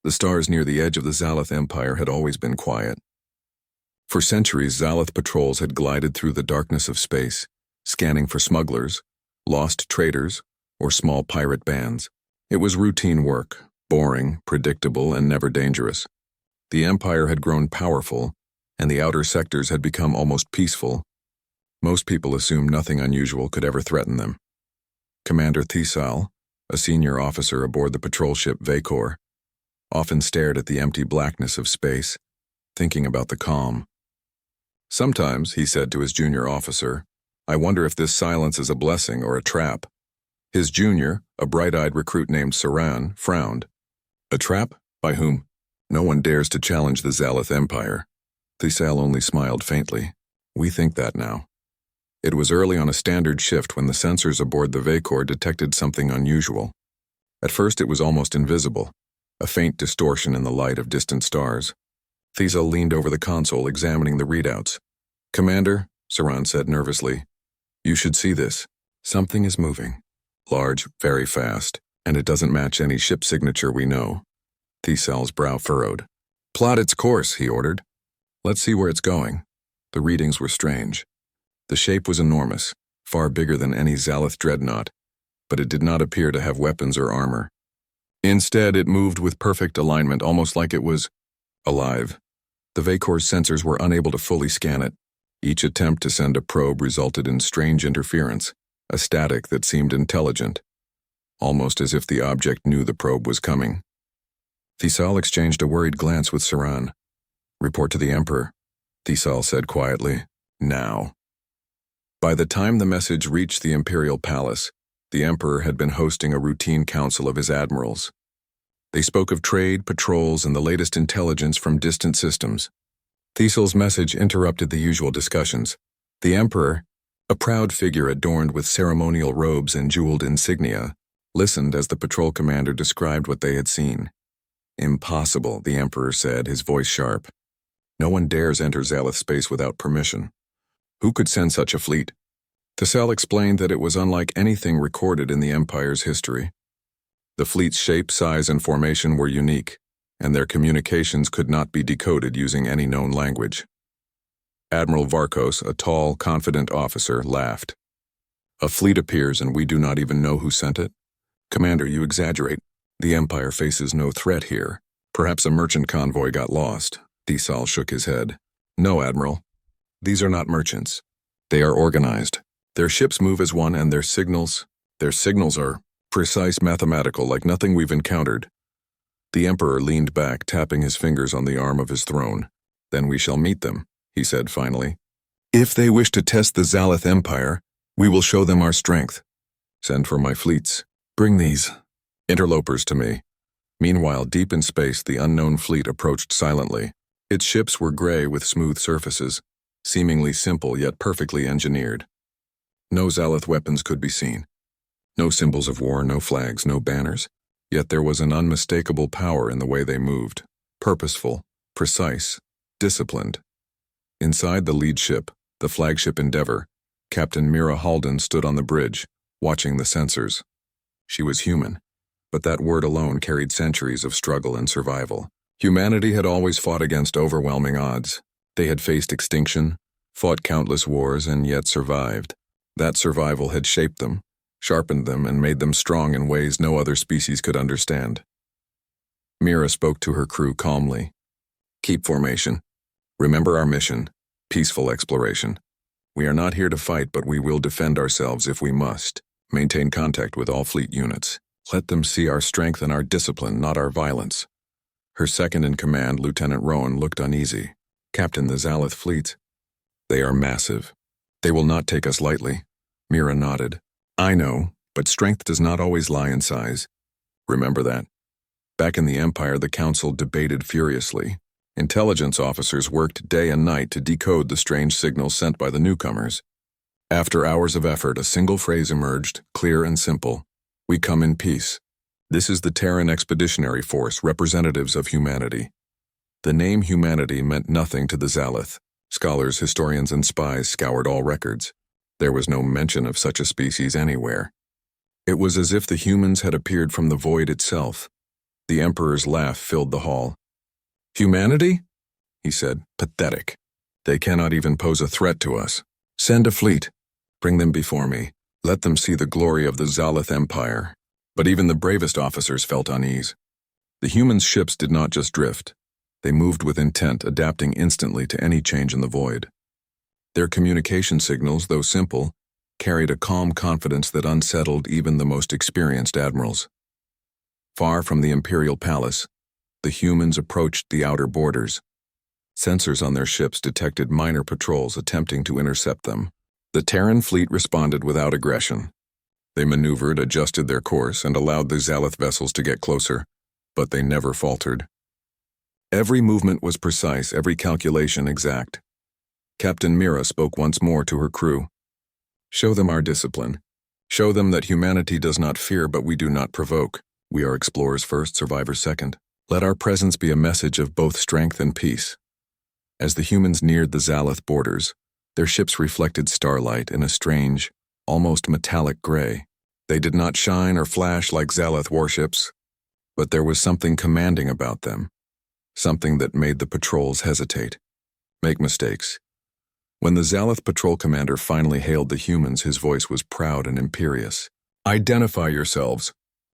The stars near the edge of the Zalith Empire had always been quiet. For centuries, Zalith patrols had glided through the darkness of space, scanning for smugglers, lost traders, or small pirate bands. It was routine work, boring, predictable, and never dangerous. The Empire had grown powerful, and the outer sectors had become almost peaceful. Most people assumed nothing unusual could ever threaten them. Commander Thisal, a senior officer aboard the patrol ship Vacor, often stared at the empty blackness of space, thinking about the calm. Sometimes, he said to his junior officer, I wonder if this silence is a blessing or a trap. His junior, a bright-eyed recruit named Saran, frowned. A trap? By whom? No one dares to challenge the Zalith Empire. Thisal only smiled faintly. We think that now. It was early on a standard shift when the sensors aboard the Vacor detected something unusual. At first it was almost invisible, a faint distortion in the light of distant stars. Thisal leaned over the console examining the readouts. Commander, Saran said nervously, you should see this. Something is moving. Large, very fast, and it doesn't match any ship signature we know. Thisal's brow furrowed. Plot its course, he ordered. Let's see where it's going. The readings were strange. The shape was enormous, far bigger than any Zalith dreadnought, but it did not appear to have weapons or armor. Instead, it moved with perfect alignment, almost like it was alive. The Vacor's sensors were unable to fully scan it. Each attempt to send a probe resulted in strange interference, a static that seemed intelligent, almost as if the object knew the probe was coming. Thisal exchanged a worried glance with Saran. Report to the Emperor, Thisal said quietly. Now. By the time the message reached the Imperial Palace, the Emperor had been hosting a routine council of his admirals. They spoke of trade, patrols, and the latest intelligence from distant systems. Thisal's message interrupted the usual discussions. The Emperor, a proud figure adorned with ceremonial robes and jeweled insignia, listened as the patrol commander described what they had seen. Impossible, the Emperor said, his voice sharp. No one dares enter Zalith space without permission. Who could send such a fleet? Thisal explained that it was unlike anything recorded in the Empire's history. The fleet's shape, size, and formation were unique, and their communications could not be decoded using any known language. Admiral Varkos, a tall, confident officer, laughed. A fleet appears and we do not even know who sent it? Commander, you exaggerate. The Empire faces no threat here. Perhaps a merchant convoy got lost. Thisal shook his head. No, Admiral. These are not merchants. They are organized. Their ships move as one and their signals are precise, mathematical, like nothing we've encountered. The Emperor leaned back, tapping his fingers on the arm of his throne. Then we shall meet them, he said finally. If they wish to test the Zalith Empire, we will show them our strength. Send for my fleets. Bring these interlopers to me. Meanwhile, deep in space, the unknown fleet approached silently. Its ships were gray with smooth surfaces, seemingly simple yet perfectly engineered. No Zalith weapons could be seen. No symbols of war, no flags, no banners. Yet there was an unmistakable power in the way they moved. Purposeful, precise, disciplined. Inside the lead ship, the flagship Endeavor, Captain Mira Halden stood on the bridge, watching the sensors. She was human, but that word alone carried centuries of struggle and survival. Humanity had always fought against overwhelming odds. They had faced extinction, fought countless wars, and yet survived. That survival had shaped them, sharpened them, and made them strong in ways no other species could understand. Mira spoke to her crew calmly. Keep formation. Remember our mission, peaceful exploration. We are not here to fight, but we will defend ourselves if we must. Maintain contact with all fleet units. Let them see our strength and our discipline, not our violence. Her second-in-command, Lieutenant Rowan, looked uneasy. Captain, the Zalith fleet. They are massive. They will not take us lightly. Mira nodded. I know, but strength does not always lie in size. Remember that. Back in the Empire, the Council debated furiously. Intelligence officers worked day and night to decode the strange signals sent by the newcomers. After hours of effort, a single phrase emerged, clear and simple. We come in peace. This is the Terran Expeditionary Force, representatives of humanity. The name humanity meant nothing to the Zalith. Scholars, historians, and spies scoured all records. There was no mention of such a species anywhere. It was as if the humans had appeared from the void itself. The Emperor's laugh filled the hall. "Humanity?" he said. "Pathetic. They cannot even pose a threat to us. Send a fleet. Bring them before me. Let them see the glory of the Zalith Empire." But even the bravest officers felt unease. The humans' ships did not just drift. They moved with intent, adapting instantly to any change in the void. Their communication signals, though simple, carried a calm confidence that unsettled even the most experienced admirals. Far from the Imperial Palace, the humans approached the outer borders. Sensors on their ships detected minor patrols attempting to intercept them. The Terran fleet responded without aggression. They maneuvered, adjusted their course, and allowed the Zalith vessels to get closer, but they never faltered. Every movement was precise, every calculation exact. Captain Mira spoke once more to her crew. "Show them our discipline. Show them that humanity does not fear, but we do not provoke. We are explorers first, survivors second. Let our presence be a message of both strength and peace." As the humans neared the Zalith borders, their ships reflected starlight in a strange, almost metallic gray. They did not shine or flash like Zalith warships, but there was something commanding about them, something that made the patrols hesitate, make mistakes. When the Zalith patrol commander finally hailed the humans, his voice was proud and imperious. "Identify yourselves.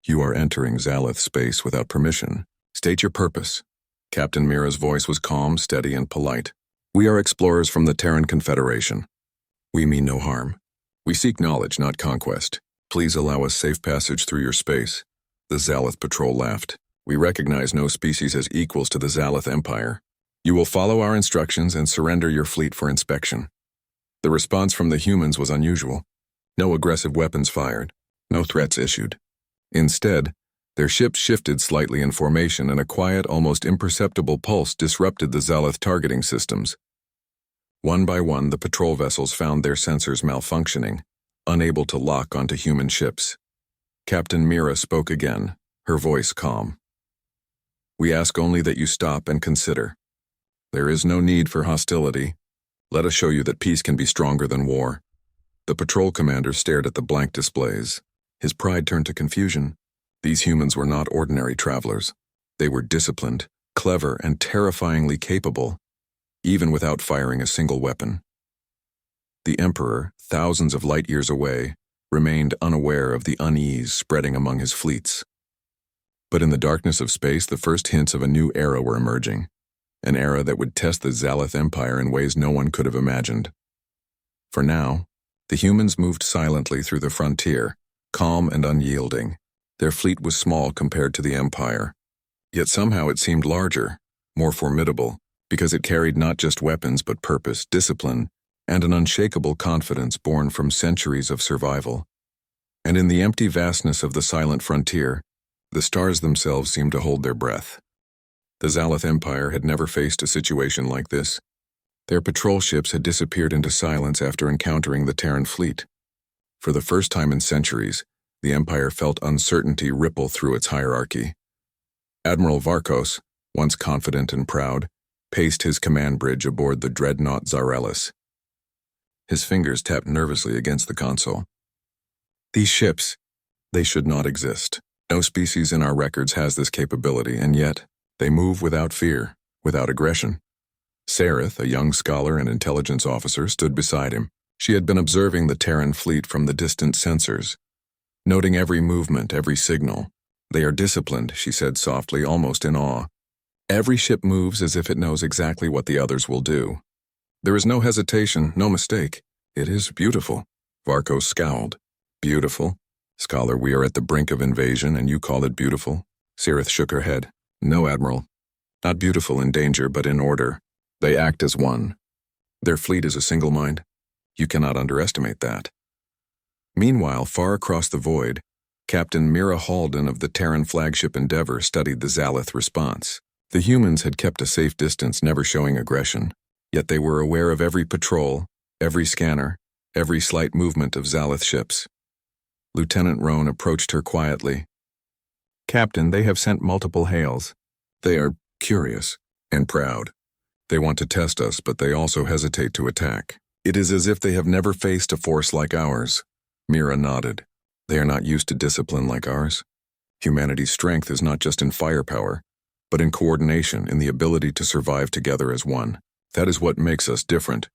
You are entering Zalith space without permission. State your purpose." Captain Mira's voice was calm, steady, and polite. "We are explorers from the Terran Confederation. We mean no harm. We seek knowledge, not conquest. Please allow us safe passage through your space." The Zalith patrol laughed. "We recognize no species as equals to the Zalith Empire. You will follow our instructions and surrender your fleet for inspection." The response from the humans was unusual. No aggressive weapons fired, no threats issued. Instead, their ships shifted slightly in formation, and a quiet, almost imperceptible pulse disrupted the Zalith targeting systems. One by one, the patrol vessels found their sensors malfunctioning, unable to lock onto human ships. Captain Mira spoke again, her voice calm. "We ask only that you stop and consider. There is no need for hostility. Let us show you that peace can be stronger than war." The patrol commander stared at the blank displays. His pride turned to confusion. These humans were not ordinary travelers. They were disciplined, clever, and terrifyingly capable, even without firing a single weapon. The Emperor, thousands of light years away, remained unaware of the unease spreading among his fleets. But in the darkness of space, the first hints of a new era were emerging, an era that would test the Zalith Empire in ways no one could have imagined. For now, the humans moved silently through the frontier, calm and unyielding. Their fleet was small compared to the Empire, yet somehow it seemed larger, more formidable, because it carried not just weapons but purpose, discipline, and an unshakable confidence born from centuries of survival. And in the empty vastness of the silent frontier, the stars themselves seemed to hold their breath. The Zalith Empire had never faced a situation like this. Their patrol ships had disappeared into silence after encountering the Terran fleet. For the first time in centuries, the Empire felt uncertainty ripple through its hierarchy. Admiral Varkos, once confident and proud, paced his command bridge aboard the dreadnought Zarellis. His fingers tapped nervously against the console. "These ships, they should not exist. No species in our records has this capability, and yet they move without fear, without aggression." Sarith, a young scholar and intelligence officer, stood beside him. She had been observing the Terran fleet from the distant sensors, noting every movement, every signal. "They are disciplined," she said softly, almost in awe. "Every ship moves as if it knows exactly what the others will do. There is no hesitation, no mistake. It is beautiful." Varkos scowled. "Beautiful? Scholar, we are at the brink of invasion, and you call it beautiful?" Sarith shook her head. "No, Admiral. Not beautiful in danger, but in order. They act as one. Their fleet is a single mind. You cannot underestimate that." Meanwhile, far across the void, Captain Mira Halden of the Terran flagship Endeavour studied the Zalith response. The humans had kept a safe distance, never showing aggression, yet they were aware of every patrol, every scanner, every slight movement of Zalith ships. Lieutenant Roan approached her quietly. "Captain, they have sent multiple hails. They are curious and proud. They want to test us, but they also hesitate to attack. It is as if they have never faced a force like ours." Mira nodded. "They are not used to discipline like ours. Humanity's strength is not just in firepower, but in coordination, in the ability to survive together as one. That is what makes us different.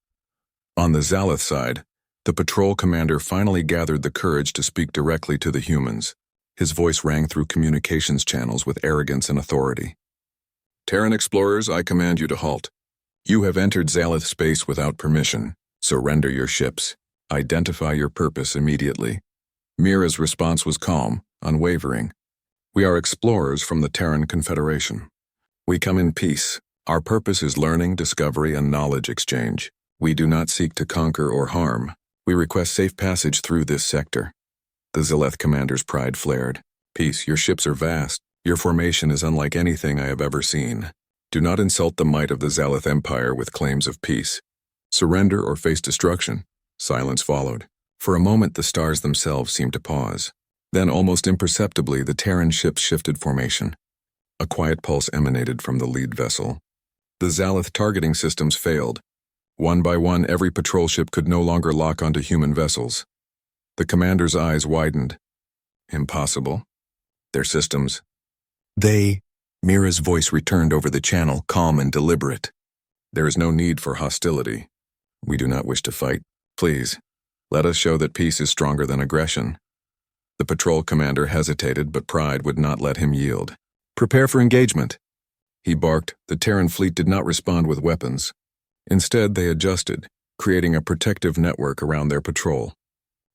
On the Zalith side, the patrol commander finally gathered the courage to speak directly to the humans. His voice rang through communications channels with arrogance and authority. Terran explorers, I command you to halt. You have entered Zalith space without permission. Surrender your ships. Identify your purpose immediately. Mira's response was calm, unwavering. We are explorers from the Terran Confederation. We come in peace. Our purpose is learning, discovery, and knowledge exchange. We do not seek to conquer or harm. We request safe passage through this sector. The Zalith commander's pride flared. Peace, your ships are vast. Your formation is unlike anything I have ever seen. Do not insult the might of the Zalith Empire with claims of peace. Surrender or face destruction. Silence followed. For a moment, the stars themselves seemed to pause. Then, almost imperceptibly, the Terran ships shifted formation. A quiet pulse emanated from the lead vessel. The Zalith targeting systems failed. One by one, every patrol ship could no longer lock onto human vessels. The commander's eyes widened. Impossible. Their systems. Mira's voice returned over the channel, calm and deliberate. There is no need for hostility. We do not wish to fight. Please, let us show that peace is stronger than aggression. The patrol commander hesitated, but pride would not let him yield. Prepare for engagement. He barked. The Terran fleet did not respond with weapons. Instead, they adjusted, creating a protective network around their patrol.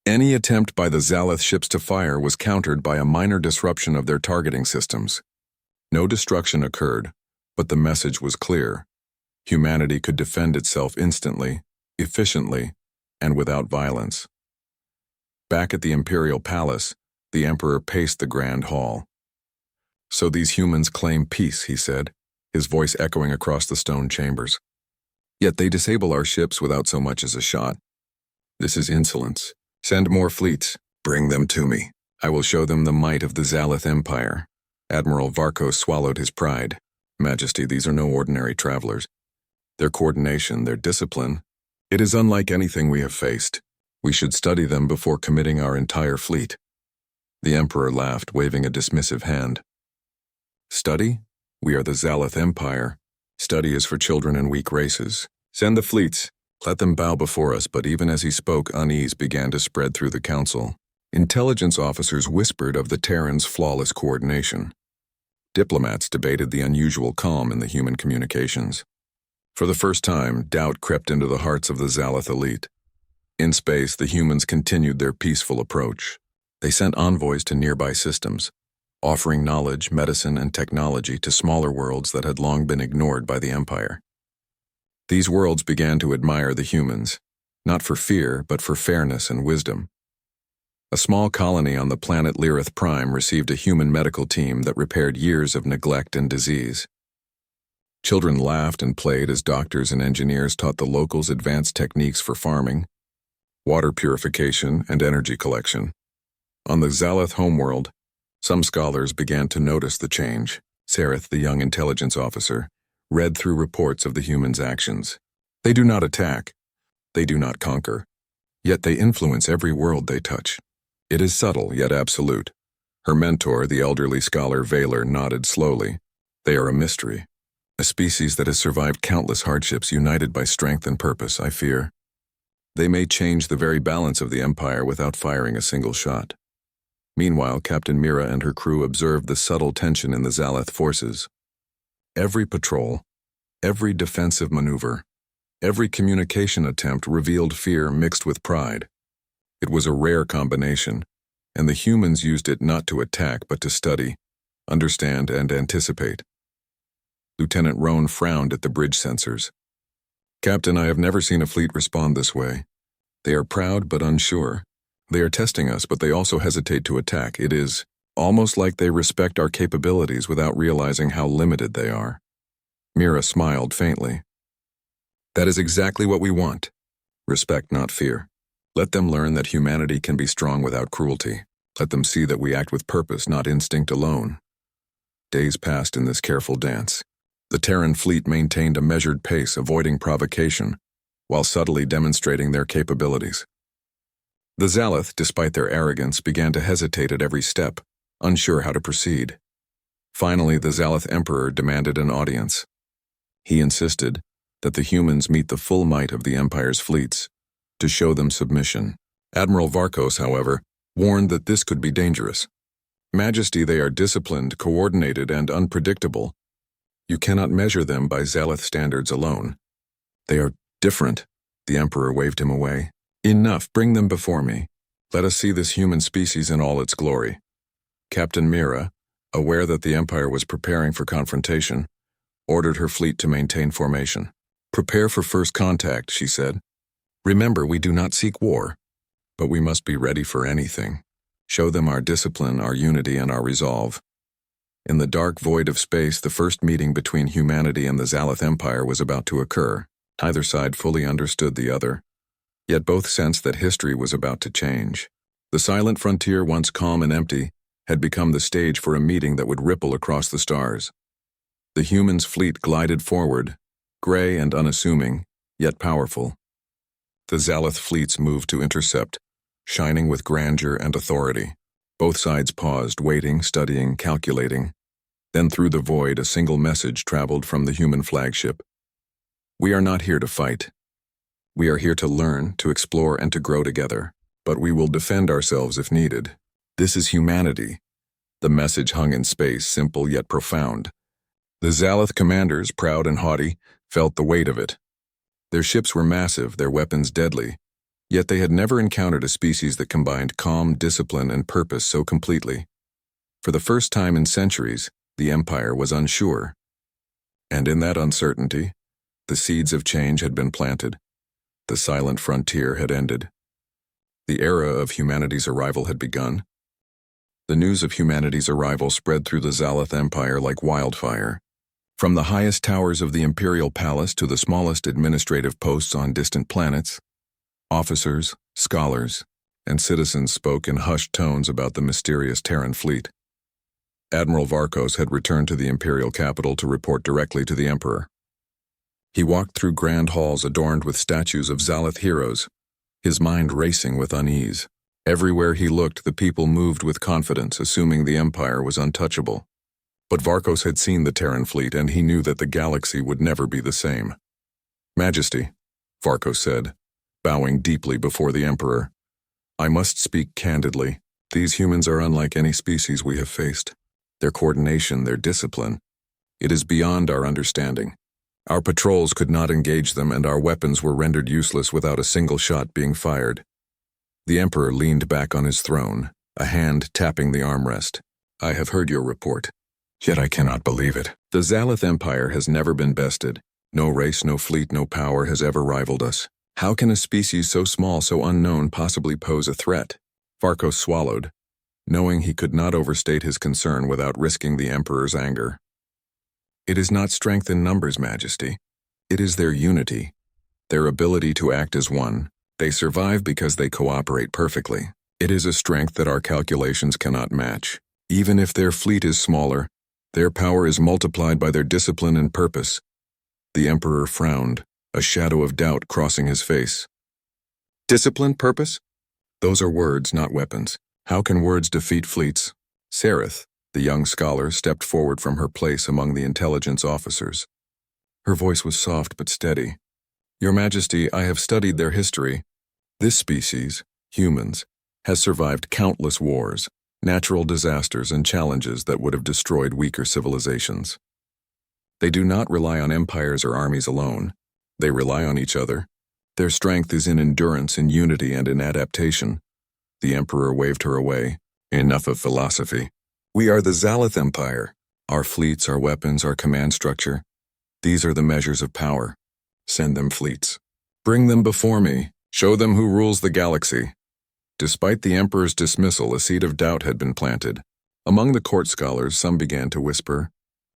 Any attempt by the Zalith ships to fire was countered by a minor disruption of their targeting systems. No destruction occurred, but the message was clear. Humanity could defend itself instantly, efficiently, and without violence. Back at the Imperial Palace, the Emperor paced the Grand Hall. So these humans claim peace, he said, his voice echoing across the stone chambers. Yet they disable our ships without so much as a shot. This is insolence. Send more fleets. Bring them to me. I will show them the might of the Zalith Empire. Admiral Varkos swallowed his pride. Majesty, these are no ordinary travelers. Their coordination, their discipline, it is unlike anything we have faced. We should study them before committing our entire fleet. The Emperor laughed, waving a dismissive hand. Study? We are the Zalith Empire. Study is for children and weak races. Send the fleets. Let them bow before us, but even as he spoke, unease began to spread through the council. Intelligence officers whispered of the Terrans' flawless coordination. Diplomats debated the unusual calm in the human communications. For the first time, doubt crept into the hearts of the Zalith elite. In space, the humans continued their peaceful approach. They sent envoys to nearby systems, offering knowledge, medicine, and technology to smaller worlds that had long been ignored by the Empire. These worlds began to admire the humans, not for fear, but for fairness and wisdom. A small colony on the planet Lyrith Prime received a human medical team that repaired years of neglect and disease. Children laughed and played as doctors and engineers taught the locals advanced techniques for farming, water purification, and energy collection. On the Zalith homeworld, some scholars began to notice the change. Sareth, the young intelligence officer, read through reports of the humans' actions. They do not attack. They do not conquer. Yet they influence every world they touch. It is subtle, yet absolute. Her mentor, the elderly scholar Valor, nodded slowly. They are a mystery. A species that has survived countless hardships united by strength and purpose, I fear. They may change the very balance of the Empire without firing a single shot. Meanwhile, Captain Mira and her crew observed the subtle tension in the Zalith forces. Every patrol, every defensive maneuver, every communication attempt revealed fear mixed with pride. It was a rare combination, and the humans used it not to attack but to study, understand, and anticipate. Lieutenant Roan frowned at the bridge sensors. Captain, I have never seen a fleet respond this way. They are proud but unsure. They are testing us, but they also hesitate to attack. It is almost like they respect our capabilities without realizing how limited they are. Mira smiled faintly. That is exactly what we want. Respect, not fear. Let them learn that humanity can be strong without cruelty. Let them see that we act with purpose, not instinct alone. Days passed in this careful dance. The Terran fleet maintained a measured pace, avoiding provocation, while subtly demonstrating their capabilities. The Zalith, despite their arrogance, began to hesitate at every step. unsure how to proceed. Finally, the Zalith Emperor demanded an audience. He insisted that the humans meet the full might of the Empire's fleets to show them submission. Admiral Varkos, however, warned that this could be dangerous. Majesty, they are disciplined, coordinated, and unpredictable. You cannot measure them by Zalith standards alone. They are different. The Emperor waved him away. Enough, bring them before me. Let us see this human species in all its glory. Captain Mira, aware that the Empire was preparing for confrontation, ordered her fleet to maintain formation. Prepare for first contact, she said. Remember, we do not seek war, but we must be ready for anything. Show them our discipline, our unity, and our resolve. In the dark void of space, the first meeting between humanity and the Zalith Empire was about to occur. Neither side fully understood the other, yet both sensed that history was about to change. The silent frontier, once calm and empty, had become the stage for a meeting that would ripple across the stars. The humans' fleet glided forward, gray and unassuming, yet powerful. The Zalith fleets moved to intercept, shining with grandeur and authority. Both sides paused, waiting, studying, calculating. Then through the void, a single message traveled from the human flagship. We are not here to fight. We are here to learn, to explore, and to grow together. But we will defend ourselves if needed. This is humanity. The message hung in space, simple yet profound. The Zalith commanders, proud and haughty, felt the weight of it. Their ships were massive, their weapons deadly, yet they had never encountered a species that combined calm, discipline, and purpose so completely. For the first time in centuries, the Empire was unsure. And in that uncertainty, the seeds of change had been planted. The silent frontier had ended. The era of humanity's arrival had begun. The news of humanity's arrival spread through the Zalith Empire like wildfire. From the highest towers of the Imperial Palace to the smallest administrative posts on distant planets, officers, scholars, and citizens spoke in hushed tones about the mysterious Terran fleet. Admiral Varkos had returned to the Imperial capital to report directly to the Emperor. He walked through grand halls adorned with statues of Zalith heroes, his mind racing with unease. Everywhere he looked, the people moved with confidence, assuming the Empire was untouchable. But Varkos had seen the Terran fleet, and he knew that the galaxy would never be the same. Majesty, Varkos said, bowing deeply before the Emperor, I must speak candidly. These humans are unlike any species we have faced. Their coordination, their discipline, it is beyond our understanding. Our patrols could not engage them, and our weapons were rendered useless without a single shot being fired. The Emperor leaned back on his throne, a hand tapping the armrest. I have heard your report, yet I cannot believe it. The Zalith Empire has never been bested. No race, no fleet, no power has ever rivaled us. How can a species so small, so unknown, possibly pose a threat? Varkos swallowed, knowing he could not overstate his concern without risking the Emperor's anger. It is not strength in numbers, Majesty. It is their unity, their ability to act as one. They survive because they cooperate perfectly. It is a strength that our calculations cannot match. Even if their fleet is smaller, their power is multiplied by their discipline and purpose. The Emperor frowned, a shadow of doubt crossing his face. Discipline, purpose? Those are words, not weapons. How can words defeat fleets? Sarith, the young scholar, stepped forward from her place among the intelligence officers. Her voice was soft but steady. Your Majesty, I have studied their history. This species, humans, has survived countless wars, natural disasters, and challenges that would have destroyed weaker civilizations. They do not rely on empires or armies alone. They rely on each other. Their strength is in endurance, in unity, and in adaptation. The Emperor waved her away. Enough of philosophy. We are the Zalith Empire. Our fleets, our weapons, our command structure. These are the measures of power. Send them fleets. Bring them before me. Show them who rules the galaxy. Despite the Emperor's dismissal, a seed of doubt had been planted. Among the court scholars, some began to whisper,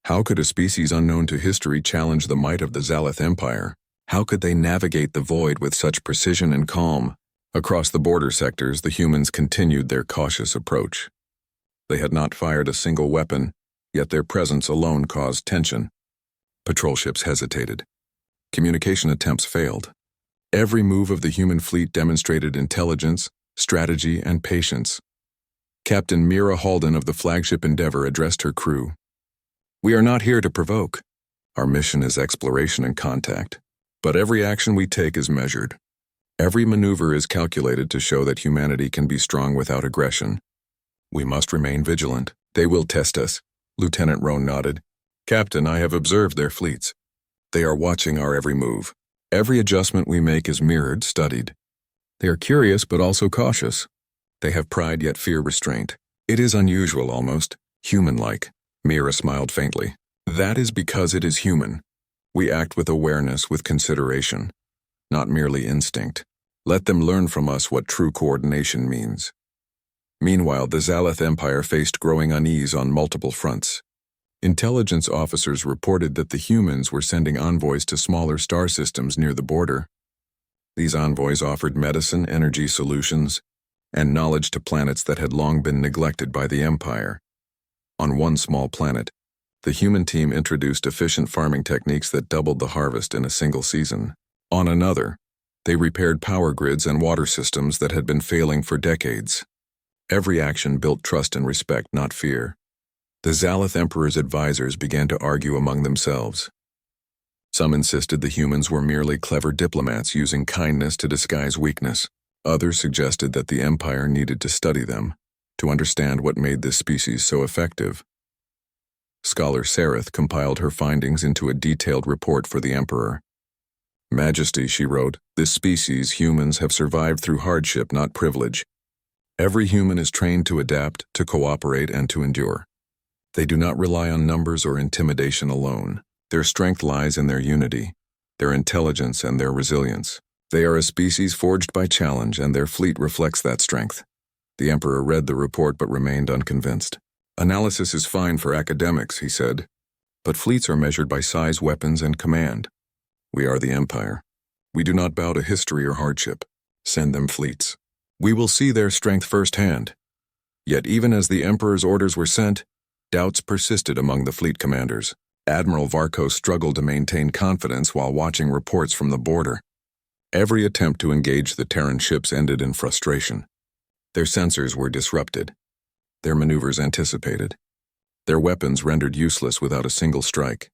how could a species unknown to history challenge the might of the Zalith Empire? How could they navigate the void with such precision and calm? Across the border sectors, the humans continued their cautious approach. They had not fired a single weapon, yet their presence alone caused tension. Patrol ships hesitated. Communication attempts failed. Every move of the human fleet demonstrated intelligence, strategy, and patience. Captain Mira Halden of the flagship Endeavour addressed her crew. "We are not here to provoke. Our mission is exploration and contact. But every action we take is measured. Every maneuver is calculated to show that humanity can be strong without aggression. We must remain vigilant. They will test us." Lieutenant Roan nodded. "Captain, I have observed their fleets. They are watching our every move. Every adjustment we make is mirrored, studied. They are curious but also cautious. They have pride yet fear restraint. It is unusual almost, human-like." Mira smiled faintly. "That is because it is human. We act with awareness, with consideration, not merely instinct. Let them learn from us what true coordination means." Meanwhile, the Zalith Empire faced growing unease on multiple fronts. Intelligence officers reported that the humans were sending envoys to smaller star systems near the border. These envoys offered medicine, energy solutions, and knowledge to planets that had long been neglected by the Empire. On one small planet, the human team introduced efficient farming techniques that doubled the harvest in a single season. On another, they repaired power grids and water systems that had been failing for decades. Every action built trust and respect, not fear. The Zalith Emperor's advisors began to argue among themselves. Some insisted the humans were merely clever diplomats using kindness to disguise weakness. Others suggested that the Empire needed to study them, to understand what made this species so effective. Scholar Sareth compiled her findings into a detailed report for the Emperor. "Majesty," she wrote, "this species, humans, have survived through hardship, not privilege. Every human is trained to adapt, to cooperate, and to endure. They do not rely on numbers or intimidation alone. Their strength lies in their unity, their intelligence, and their resilience. They are a species forged by challenge, and their fleet reflects that strength." The Emperor read the report but remained unconvinced. "Analysis is fine for academics," he said, "but fleets are measured by size, weapons, and command. We are the Empire. We do not bow to history or hardship. Send them fleets. We will see their strength firsthand." Yet even as the Emperor's orders were sent, doubts persisted among the fleet commanders. Admiral Varkos struggled to maintain confidence while watching reports from the border. Every attempt to engage the Terran ships ended in frustration. Their sensors were disrupted, their maneuvers anticipated, their weapons rendered useless without a single strike.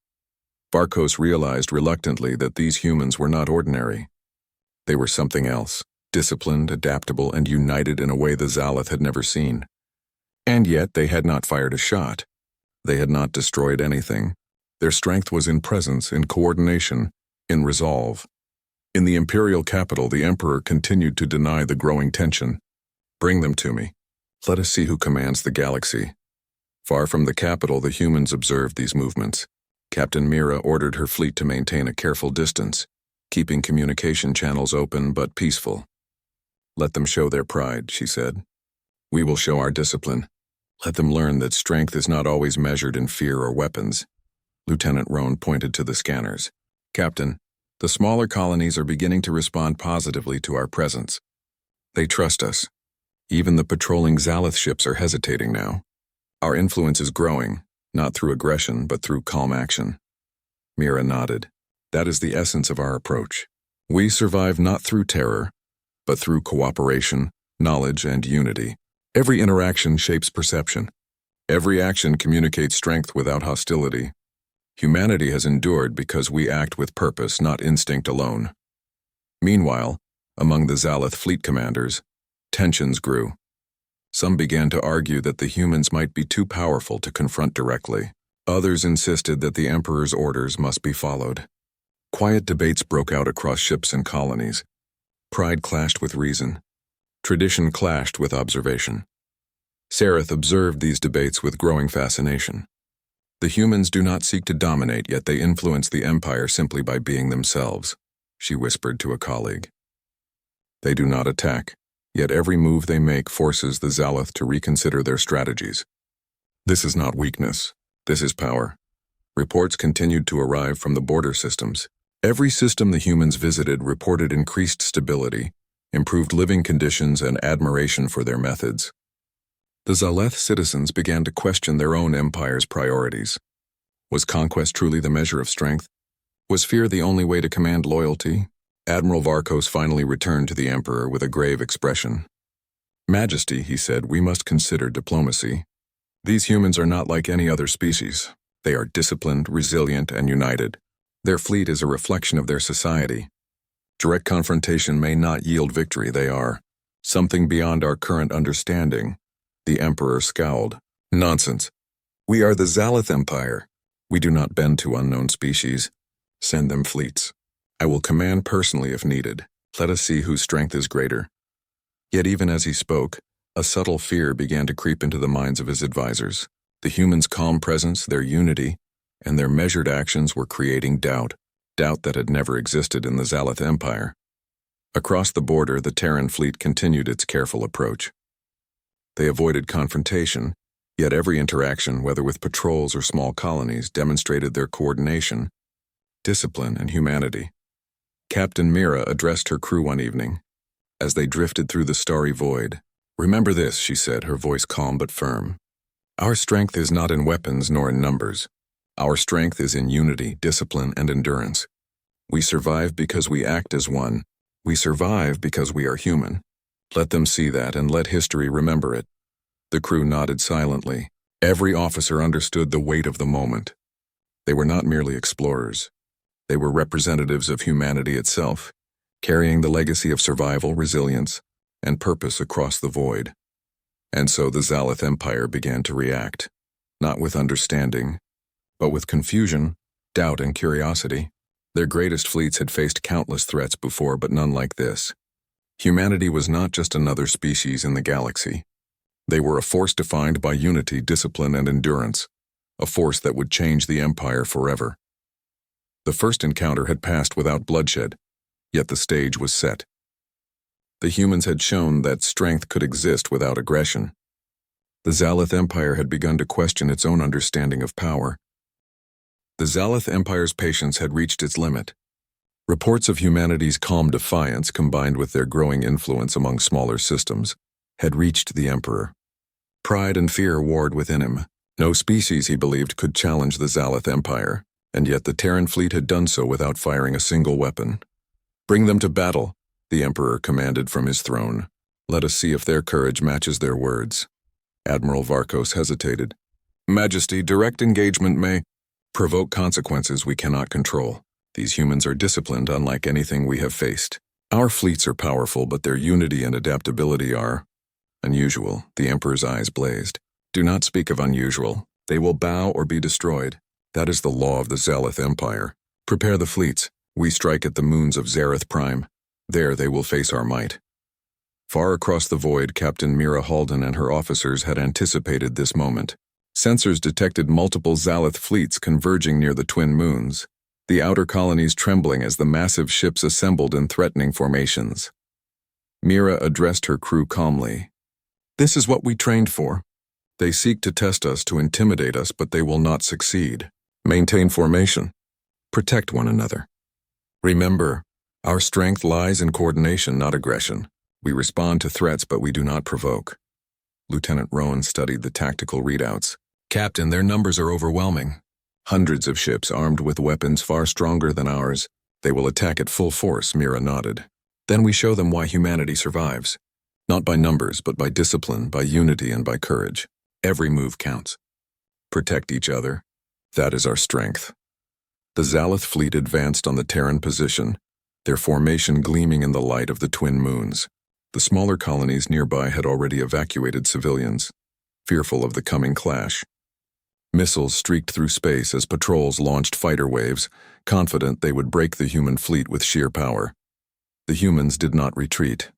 Varkos realized reluctantly that these humans were not ordinary. They were something else, disciplined, adaptable, and united in a way the Zalith had never seen. And yet they had not fired a shot. They had not destroyed anything. Their strength was in presence, in coordination, in resolve. In the Imperial capital, the Emperor continued to deny the growing tension. "Bring them to me. Let us see who commands the galaxy." Far from the capital, the humans observed these movements. Captain Mira ordered her fleet to maintain a careful distance, keeping communication channels open but peaceful. "Let them show their pride," she said. "We will show our discipline. Let them learn that strength is not always measured in fear or weapons." Lieutenant Roan pointed to the scanners. "Captain, the smaller colonies are beginning to respond positively to our presence. They trust us. Even the patrolling Zalith ships are hesitating now. Our influence is growing, not through aggression, but through calm action." Mira nodded. "That is the essence of our approach. We survive not through terror, but through cooperation, knowledge, and unity. Every interaction shapes perception. Every action communicates strength without hostility. Humanity has endured because we act with purpose, not instinct alone." Meanwhile, among the Zalith fleet commanders, tensions grew. Some began to argue that the humans might be too powerful to confront directly. Others insisted that the Emperor's orders must be followed. Quiet debates broke out across ships and colonies. Pride clashed with reason. Tradition clashed with observation. Sareth observed these debates with growing fascination. The humans do not seek to dominate, yet they influence the Empire simply by being themselves, she whispered to a colleague. They do not attack, yet every move they make forces the Zalith to reconsider their strategies. This is not weakness, this is power. Reports continued to arrive from the border systems. Every system the humans visited reported increased stability, improved living conditions, and admiration for their methods. The Zalith citizens began to question their own empire's priorities. Was conquest truly the measure of strength? Was fear the only way to command loyalty? Admiral Varkos finally returned to the Emperor with a grave expression. "Majesty," he said, "we must consider diplomacy. These humans are not like any other species. They are disciplined, resilient, and united. Their fleet is a reflection of their society. Direct confrontation may not yield victory. They are something beyond our current understanding." The Emperor scowled. "Nonsense. We are the Zalith Empire. We do not bend to unknown species. Send them fleets. I will command personally if needed. Let us see whose strength is greater." Yet even as he spoke, a subtle fear began to creep into the minds of his advisors. The humans' calm presence, their unity, and their measured actions were creating doubt that had never existed in the Zalith Empire. Across the border, the Terran fleet continued its careful approach. They avoided confrontation, yet every interaction, whether with patrols or small colonies, demonstrated their coordination, discipline, and humanity. Captain Mira addressed her crew one evening, as they drifted through the starry void. "Remember this," she said, her voice calm but firm. "Our strength is not in weapons nor in numbers. Our strength is in unity, discipline, and endurance. We survive because we act as one. We survive because we are human. Let them see that, and let history remember it." The crew nodded silently. Every officer understood the weight of the moment. They were not merely explorers. They were representatives of humanity itself, carrying the legacy of survival, resilience, and purpose across the void. And so the Zalith Empire began to react, not with understanding, but with confusion, doubt, and curiosity. Their greatest fleets had faced countless threats before, but none like this. Humanity was not just another species in the galaxy. They were a force defined by unity, discipline, and endurance, a force that would change the Empire forever. The first encounter had passed without bloodshed, yet the stage was set. The humans had shown that strength could exist without aggression. The Zalith Empire had begun to question its own understanding of power. The Zalith Empire's patience had reached its limit. Reports of humanity's calm defiance, combined with their growing influence among smaller systems, had reached the Emperor. Pride and fear warred within him. No species, he believed, could challenge the Zalith Empire, and yet the Terran fleet had done so without firing a single weapon. "Bring them to battle," the Emperor commanded from his throne. "Let us see if their courage matches their words." Admiral Varkos hesitated. "Majesty, direct engagement may provoke consequences we cannot control. These humans are disciplined, unlike anything we have faced. Our fleets are powerful, but their unity and adaptability are unusual." The Emperor's eyes blazed. "Do not speak of unusual. They will bow or be destroyed. That is the law of the Zalith Empire. Prepare the fleets. We strike at the moons of Zareth Prime. There they will face our might." Far across the void, Captain Mira Halden and her officers had anticipated this moment. Sensors detected multiple Zalith fleets converging near the twin moons, the outer colonies trembling as the massive ships assembled in threatening formations. Mira addressed her crew calmly. "This is what we trained for. They seek to test us, to intimidate us, but they will not succeed. Maintain formation. Protect one another. Remember, our strength lies in coordination, not aggression. We respond to threats, but we do not provoke." Lieutenant Rowan studied the tactical readouts. "Captain, their numbers are overwhelming. Hundreds of ships armed with weapons far stronger than ours. They will attack at full force," Mira nodded. "Then we show them why humanity survives. Not by numbers, but by discipline, by unity, and by courage. Every move counts. Protect each other. That is our strength." The Zalith fleet advanced on the Terran position, their formation gleaming in the light of the twin moons. The smaller colonies nearby had already evacuated civilians, fearful of the coming clash. Missiles streaked through space as patrols launched fighter waves, confident they would break the human fleet with sheer power. The humans did not retreat.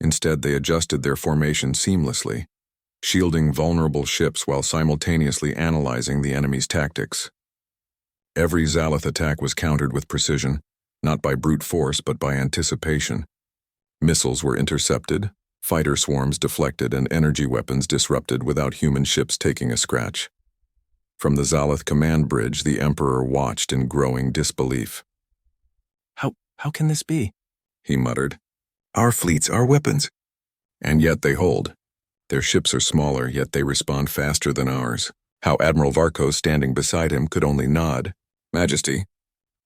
Instead, they adjusted their formation seamlessly, shielding vulnerable ships while simultaneously analyzing the enemy's tactics. Every Zalith attack was countered with precision, not by brute force but by anticipation. Missiles were intercepted, fighter swarms deflected, and energy weapons disrupted without human ships taking a scratch. From the Zalith command bridge, the Emperor watched in growing disbelief. How can this be?" he muttered. "Our fleets are weapons. And yet they hold. Their ships are smaller, yet they respond faster than ours." How Admiral Varkos, standing beside him, could only nod. "Majesty,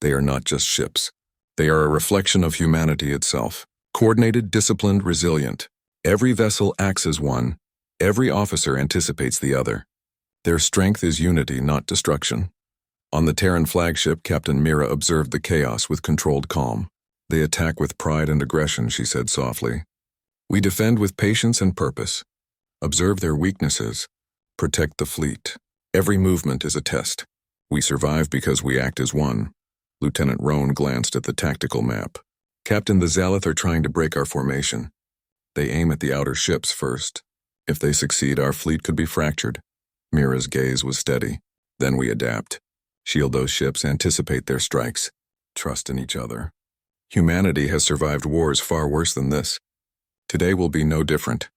they are not just ships. They are a reflection of humanity itself. Coordinated, disciplined, resilient. Every vessel acts as one. Every officer anticipates the other. Their strength is unity, not destruction. On the Terran flagship, Captain Mira observed the chaos with controlled calm. They attack with pride and aggression, she said softly. We defend with patience and purpose. Observe their weaknesses. Protect the fleet. Every movement is a test. We survive because we act as one. Lieutenant Roan glanced at the tactical map. Captain, the Zalith are trying to break our formation. They aim at the outer ships first. If they succeed, our fleet could be fractured. Mira's gaze was steady. Then we adapt. Shield those ships, anticipate their strikes. Trust in each other. Humanity has survived wars far worse than this. Today will be no different.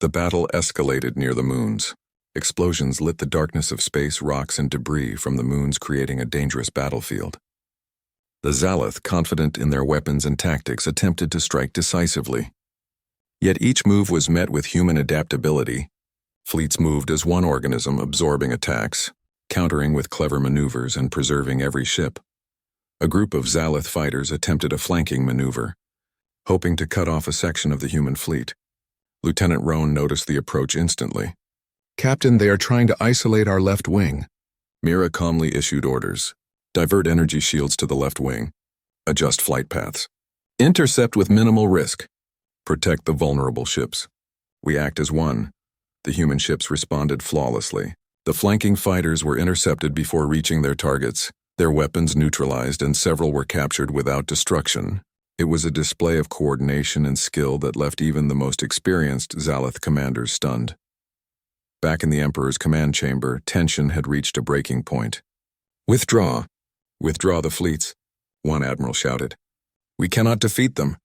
The battle escalated near the moons. Explosions lit the darkness of space, rocks and debris from the moons, creating a dangerous battlefield. The Zalith, confident in their weapons and tactics, attempted to strike decisively. Yet each move was met with human adaptability. Fleets moved as one organism, absorbing attacks, countering with clever maneuvers and preserving every ship. A group of Zalith fighters attempted a flanking maneuver, hoping to cut off a section of the human fleet. Lieutenant Roan noticed the approach instantly. Captain, they are trying to isolate our left wing. Mira calmly issued orders. Divert energy shields to the left wing. Adjust flight paths. Intercept with minimal risk. Protect the vulnerable ships. We act as one. The human ships responded flawlessly. The flanking fighters were intercepted before reaching their targets, their weapons neutralized, and several were captured without destruction. It was a display of coordination and skill that left even the most experienced Zalith commanders stunned. Back in the Emperor's command chamber, tension had reached a breaking point. Withdraw. Withdraw the fleets, one admiral shouted. We cannot defeat them.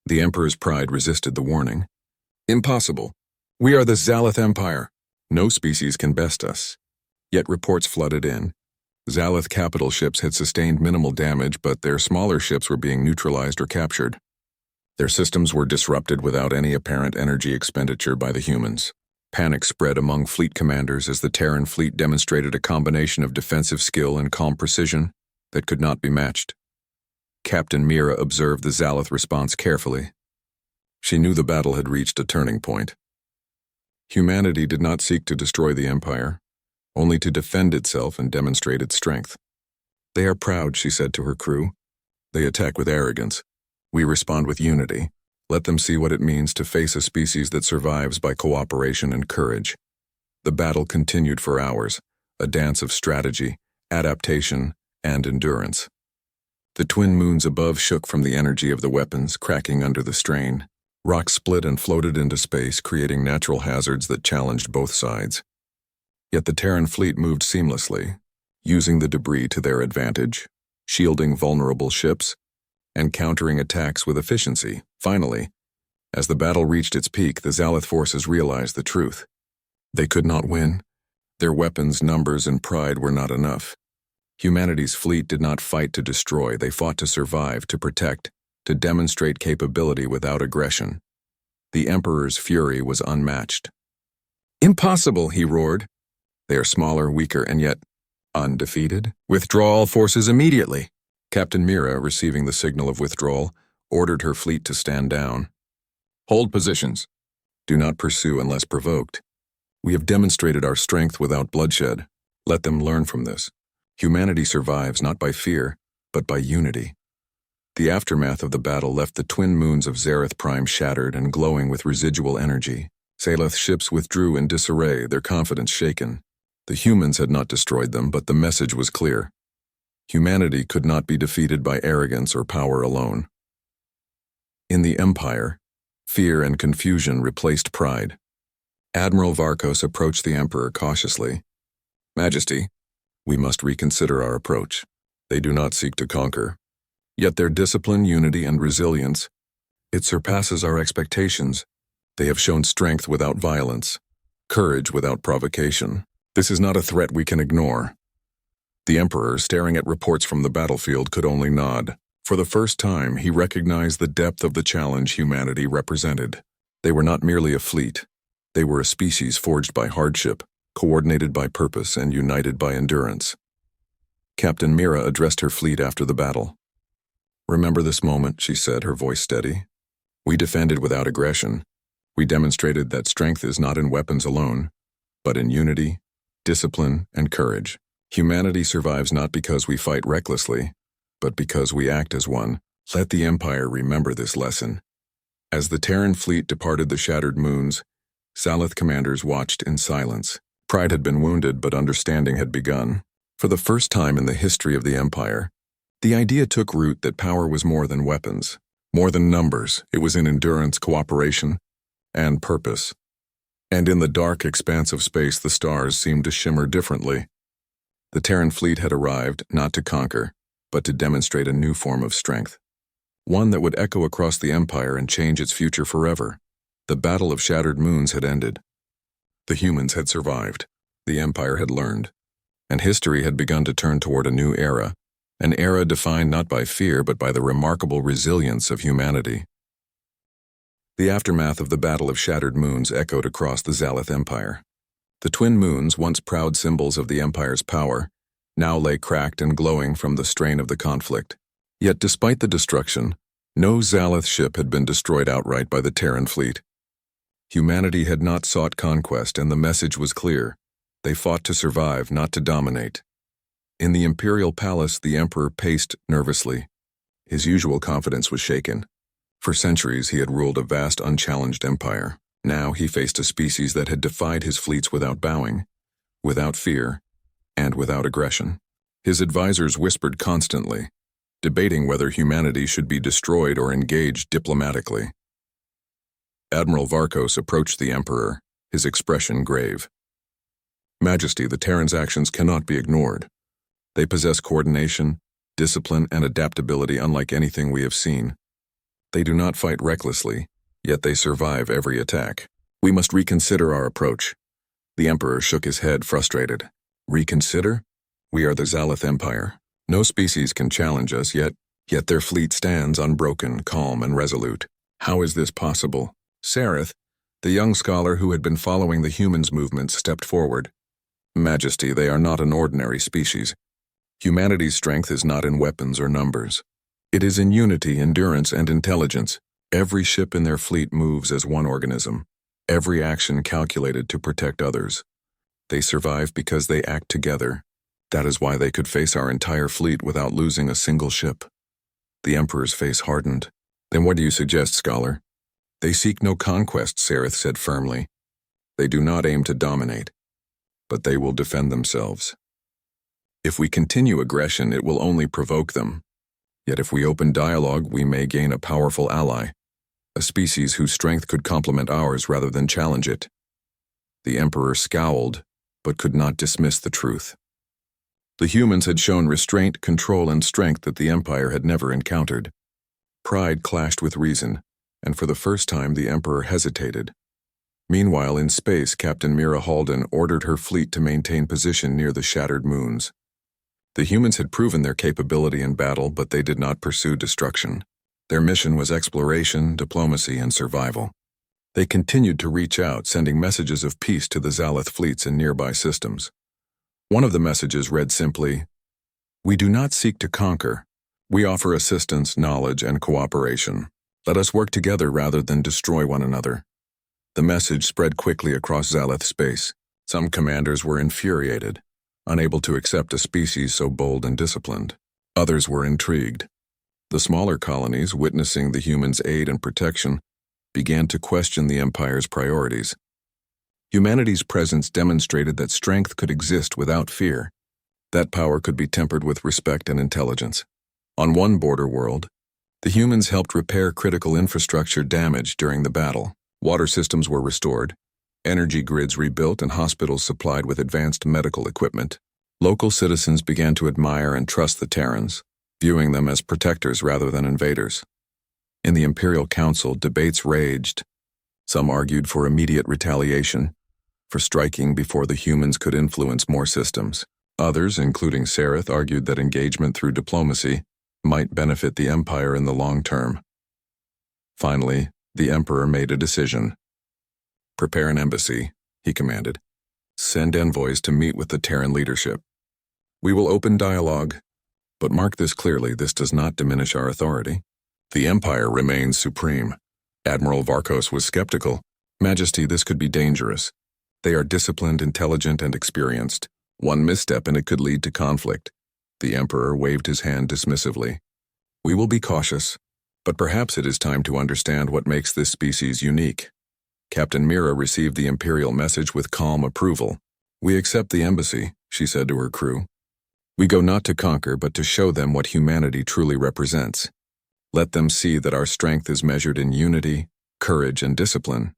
The Emperor's pride resisted the warning. Impossible. We are the Zalith Empire. No species can best us. Yet reports flooded in. Zalith capital ships had sustained minimal damage, but their smaller ships were being neutralized or captured. Their systems were disrupted without any apparent energy expenditure by the humans. Panic spread among fleet commanders as the Terran fleet demonstrated a combination of defensive skill and calm precision that could not be matched. Captain Mira observed the Zalith response carefully. She knew the battle had reached a turning point. Humanity did not seek to destroy the Empire, only to defend itself and demonstrate its strength. They are proud, she said to her crew. They attack with arrogance. We respond with unity. Let them see what it means to face a species that survives by cooperation and courage. The battle continued for hours, a dance of strategy, adaptation, and endurance. The twin moons above shook from the energy of the weapons, cracking under the strain. Rocks split and floated into space, creating natural hazards that challenged both sides. Yet the Terran fleet moved seamlessly, using the debris to their advantage, shielding vulnerable ships, and countering attacks with efficiency. Finally, as the battle reached its peak, the Zalith forces realized the truth. They could not win. Their weapons, numbers, and pride were not enough. Humanity's fleet did not fight to destroy, they fought to survive, to protect, to demonstrate capability without aggression. The Emperor's fury was unmatched. Impossible, he roared. They are smaller, weaker, and yet undefeated. Withdraw all forces immediately. Captain Mira, receiving the signal of withdrawal, ordered her fleet to stand down. Hold positions. Do not pursue unless provoked. We have demonstrated our strength without bloodshed. Let them learn from this. Humanity survives not by fear, but by unity. The aftermath of the battle left the twin moons of Zereth Prime shattered and glowing with residual energy. Zalith ships withdrew in disarray, their confidence shaken. The humans had not destroyed them, but the message was clear. Humanity could not be defeated by arrogance or power alone. In the Empire, fear and confusion replaced pride. Admiral Varkos approached the Emperor cautiously. Majesty, we must reconsider our approach. They do not seek to conquer. Yet their discipline, unity, and resilience, it surpasses our expectations. They have shown strength without violence, courage without provocation. This is not a threat we can ignore. The Emperor, staring at reports from the battlefield, could only nod. For the first time, he recognized the depth of the challenge humanity represented. They were not merely a fleet. They were a species forged by hardship, coordinated by purpose, and united by endurance. Captain Mira addressed her fleet after the battle. Remember this moment, she said, her voice steady. We defended without aggression. We demonstrated that strength is not in weapons alone, but in unity, discipline, and courage. Humanity survives not because we fight recklessly, but because we act as one. Let the Empire remember this lesson. As the Terran fleet departed the shattered moons, Zalith commanders watched in silence. Pride had been wounded, but understanding had begun. For the first time in the history of the Empire, the idea took root that power was more than weapons, more than numbers. It was in endurance, cooperation, and purpose. And in the dark expanse of space, the stars seemed to shimmer differently. The Terran fleet had arrived, not to conquer, but to demonstrate a new form of strength. One that would echo across the Empire and change its future forever. The Battle of Shattered Moons had ended. The humans had survived. The Empire had learned. And history had begun to turn toward a new era, an era defined not by fear but by the remarkable resilience of humanity. The aftermath of the Battle of Shattered Moons echoed across the Zalith Empire. The twin moons, once proud symbols of the Empire's power, now lay cracked and glowing from the strain of the conflict. Yet despite the destruction, no Zalith ship had been destroyed outright by the Terran fleet. Humanity had not sought conquest, and the message was clear. They fought to survive, not to dominate. In the Imperial Palace, the Emperor paced nervously. His usual confidence was shaken. For centuries, he had ruled a vast, unchallenged empire. Now he faced a species that had defied his fleets without bowing, without fear, and without aggression. His advisors whispered constantly, debating whether humanity should be destroyed or engaged diplomatically. Admiral Varkos approached the Emperor, his expression grave. "Majesty, the Terrans' actions cannot be ignored. They possess coordination, discipline, and adaptability unlike anything we have seen. They do not fight recklessly, yet they survive every attack. We must reconsider our approach." The Emperor shook his head, frustrated. "Reconsider? We are the Zalith Empire. No species can challenge us, yet their fleet stands unbroken, calm, and resolute. How is this possible?" Sarith, the young scholar who had been following the humans' movements, stepped forward. "Majesty, they are not an ordinary species. Humanity's strength is not in weapons or numbers. It is in unity, endurance, and intelligence. Every ship in their fleet moves as one organism, every action calculated to protect others. They survive because they act together. That is why they could face our entire fleet without losing a single ship." The Emperor's face hardened. "Then what do you suggest, scholar?" "They seek no conquest," Sarith said firmly. "They do not aim to dominate, but they will defend themselves. If we continue aggression, it will only provoke them. Yet if we open dialogue, we may gain a powerful ally, a species whose strength could complement ours rather than challenge it." The Emperor scowled, but could not dismiss the truth. The humans had shown restraint, control, and strength that the Empire had never encountered. Pride clashed with reason, and for the first time the Emperor hesitated. Meanwhile, in space, Captain Mira Halden ordered her fleet to maintain position near the shattered moons. The humans had proven their capability in battle, but they did not pursue destruction. Their mission was exploration, diplomacy, and survival. They continued to reach out, sending messages of peace to the Zalith fleets in nearby systems. One of the messages read simply, "We do not seek to conquer. We offer assistance, knowledge, and cooperation. Let us work together rather than destroy one another." The message spread quickly across Zalith space. Some commanders were infuriated, unable to accept a species so bold and disciplined. Others were intrigued. The smaller colonies, witnessing the humans' aid and protection, began to question the Empire's priorities. Humanity's presence demonstrated that strength could exist without fear. That power could be tempered with respect and intelligence. On one border world, the humans helped repair critical infrastructure damaged during the battle. Water systems were restored, energy grids rebuilt, and hospitals supplied with advanced medical equipment. Local citizens began to admire and trust the Terrans, viewing them as protectors rather than invaders. In the Imperial Council, debates raged. Some argued for immediate retaliation, for striking before the humans could influence more systems. Others, including Sarith, argued that engagement through diplomacy might benefit the Empire in the long term. Finally, the Emperor made a decision. "Prepare an embassy," he commanded. "Send envoys to meet with the Terran leadership. We will open dialogue, but mark this clearly, this does not diminish our authority. The Empire remains supreme." Admiral Varkos was skeptical. Majesty, this could be dangerous. They are disciplined, intelligent, and experienced. One misstep and it could lead to conflict. The Emperor waved his hand dismissively. We will be cautious, but perhaps it is time to understand what makes this species unique. Captain Mira received the Imperial message with calm approval. We accept the embassy, she said to her crew. We go not to conquer, but to show them what humanity truly represents. Let them see that our strength is measured in unity, courage, and discipline.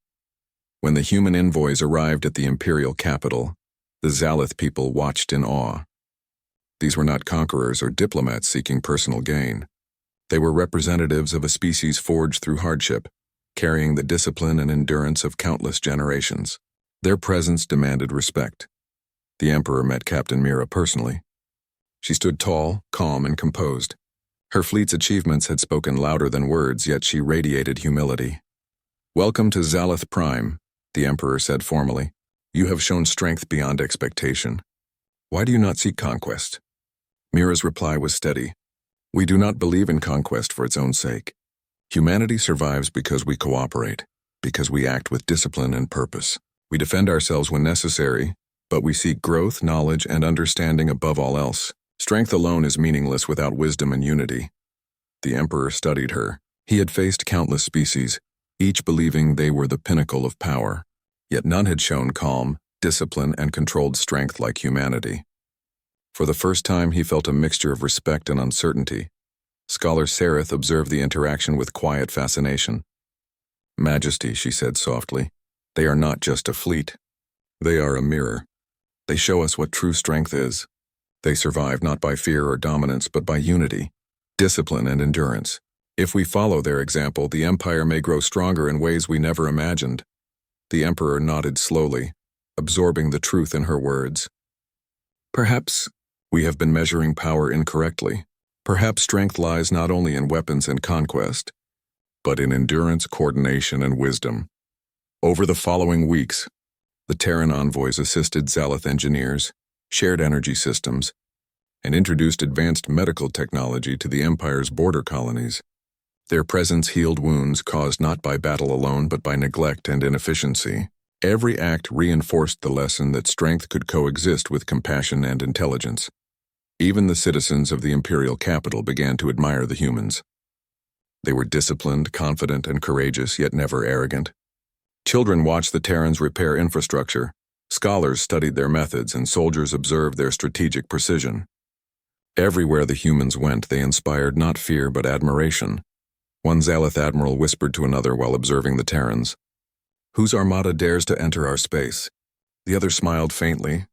When the human envoys arrived at the Imperial capital, the Zalith people watched in awe. These were not conquerors or diplomats seeking personal gain. They were representatives of a species forged through hardship, carrying the discipline and endurance of countless generations. Their presence demanded respect. The Emperor met Captain Mira personally. She stood tall, calm, and composed. Her fleet's achievements had spoken louder than words, yet she radiated humility. Welcome to GalacticPrime, the Emperor said formally. You have shown strength beyond expectation. Why do you not seek conquest? Mira's reply was steady. We do not believe in conquest for its own sake. Humanity survives because we cooperate, because we act with discipline and purpose. We defend ourselves when necessary, but we seek growth, knowledge, and understanding above all else. Strength alone is meaningless without wisdom and unity. The Emperor studied her. He had faced countless species, each believing they were the pinnacle of power, yet none had shown calm, discipline, and controlled strength like humanity. For the first time, he felt a mixture of respect and uncertainty. Scholar Sereth observed the interaction with quiet fascination. Majesty, she said softly, they are not just a fleet. They are a mirror. They show us what true strength is. They survive not by fear or dominance, but by unity, discipline, and endurance. If we follow their example, the Empire may grow stronger in ways we never imagined. The Emperor nodded slowly, absorbing the truth in her words. Perhaps we have been measuring power incorrectly. Perhaps strength lies not only in weapons and conquest, but in endurance, coordination, and wisdom. Over the following weeks, the Terran envoys assisted Zalith engineers, shared energy systems, and introduced advanced medical technology to the Empire's border colonies. Their presence healed wounds caused not by battle alone but by neglect and inefficiency. Every act reinforced the lesson that strength could coexist with compassion and intelligence. Even the citizens of the Imperial capital began to admire the humans. They were disciplined, confident, and courageous, yet never arrogant. Children watched the Terrans repair infrastructure, scholars studied their methods, and soldiers observed their strategic precision. Everywhere the humans went, they inspired not fear but admiration. One Zalith admiral whispered to another while observing the Terrans, "Whose armada dares to enter our space?" The other smiled faintly,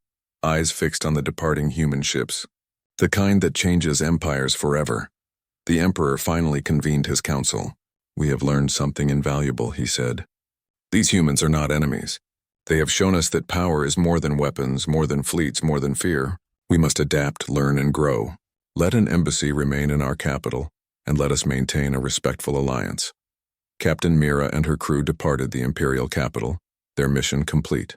eyes fixed on the departing human ships. The kind that changes empires forever. The Emperor finally convened his council. "We have learned something invaluable," he said. "These humans are not enemies. They have shown us that power is more than weapons, more than fleets, more than fear. We must adapt, learn, and grow. Let an embassy remain in our capital, and let us maintain a respectful alliance." Captain Mira and her crew departed the Imperial capital, their mission complete.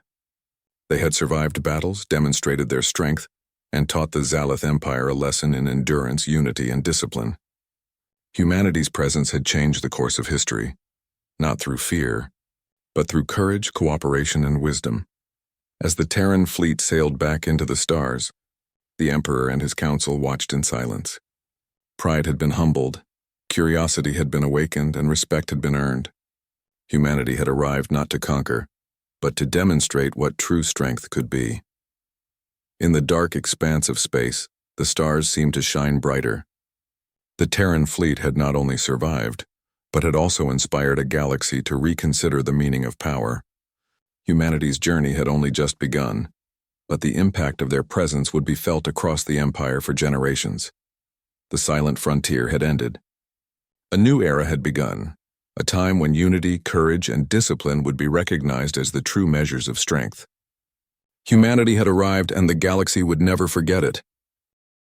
They had survived battles, demonstrated their strength, and taught the Zalith Empire a lesson in endurance, unity, and discipline. Humanity's presence had changed the course of history, not through fear, but through courage, cooperation, and wisdom. As the Terran fleet sailed back into the stars, the Emperor and his council watched in silence. Pride had been humbled, curiosity had been awakened, and respect had been earned. Humanity had arrived not to conquer, but to demonstrate what true strength could be. In the dark expanse of space, the stars seemed to shine brighter. The Terran fleet had not only survived, but had also inspired a galaxy to reconsider the meaning of power. Humanity's journey had only just begun, but the impact of their presence would be felt across the Empire for generations. The silent frontier had ended. A new era had begun, a time when unity, courage, and discipline would be recognized as the true measures of strength. Humanity had arrived, and the galaxy would never forget it.